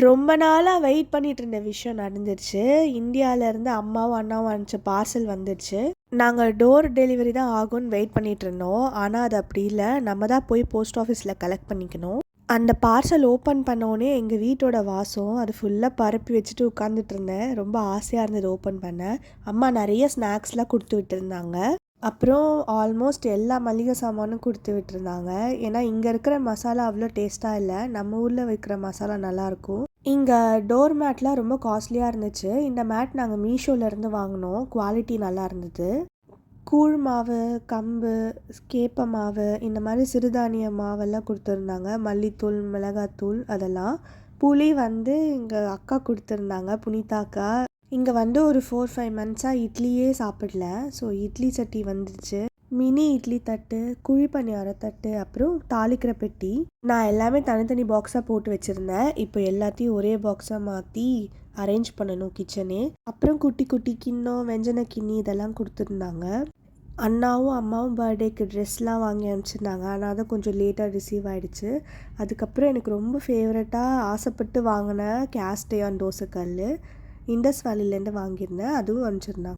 ரொம்ப நாளாக வெயிட் பண்ணிட்டு இருந்த விஷயம் நடந்துருச்சு. இந்தியாவிலேருந்து அம்மாவும் அண்ணாவும் அனுப்பிச்ச பார்சல் வந்துடுச்சு. நாங்கள் டோர் டெலிவரி தான் ஆகும்னு வெயிட் பண்ணிட்டு இருந்தோம். ஆனால் அது அப்படி இல்லை, நம்ம தான் போய் போஸ்ட் ஆஃபீஸில் கலெக்ட் பண்ணிக்கணும். அந்த பார்சல் ஓப்பன் பண்ணோடனே எங்கள் வீட்டோட வாசம் அது ஃபுல்லாக பரப்பி வச்சுட்டு உட்காந்துட்டு இருந்தேன். ரொம்ப ஆசையாக இருந்தது ஓப்பன் பண்ண. அம்மா நிறைய ஸ்நாக்ஸ்லாம் கொடுத்து விட்டுருந்தாங்க. அப்புறம் ஆல்மோஸ்ட் எல்லா மளிகை சாமானும் கொடுத்து விட்டுருந்தாங்க. ஏன்னா இங்கே இருக்கிற மசாலா அவ்வளோ டேஸ்ட்டாக இல்லை, நம்ம ஊரில் வைக்கிற மசாலா நல்லாயிருக்கும். இங்கே டோர் மேட்லாம் ரொம்ப காஸ்ட்லியாக இருந்துச்சு. இந்த மேட் நாங்கள் மீஷோலேருந்து வாங்கினோம். குவாலிட்டி நல்லா இருந்தது. கூழ் மாவு, கம்பு, கேப்ப மாவு, இந்த மாதிரி சிறுதானிய மாவெல்லாம் கொடுத்துருந்தாங்க. மல்லித்தூள், மிளகாத்தூள் அதெல்லாம். புளி வந்து எங்கள் அக்கா கொடுத்துருந்தாங்க, புனிதா அக்கா. இங்கே வந்து ஒரு 4-5 மந்த்ஸாக இட்லியே சாப்பிடல. ஸோ இட்லி சட்டி வந்துருச்சு. மினி இட்லி தட்டு, குழி பணியார தட்டு, அப்புறம் தாளிக்கிற பெட்டி. நான் எல்லாமே தனித்தனி பாக்ஸாக போட்டு வச்சுருந்தேன். இப்போ எல்லாத்தையும் ஒரே பாக்ஸாக மாற்றி அரேஞ்ச் பண்ணணும் கிச்சனே. அப்புறம் குட்டி குட்டி கிண்ணம், வெஞ்சன கிண்ணி இதெல்லாம் கொடுத்துருந்தாங்க. அண்ணாவும் அம்மாவும் பர்த்டேக்கு ட்ரெஸ்லாம் வாங்கி அனுப்பிச்சிருந்தாங்க. ஆனால் தான் கொஞ்சம் லேட்டாக ரிசீவ் ஆகிடுச்சு. அதுக்கப்புறம் எனக்கு ரொம்ப ஃபேவரட்டாக ஆசைப்பட்டு வாங்கின கேஸ்ட் அயர்ன் தோசைக்கல் இண்டஸ் வேலிலேருந்து வாங்கியிருந்தேன். அதுவும் அனுப்பிச்சிருந்தாங்க.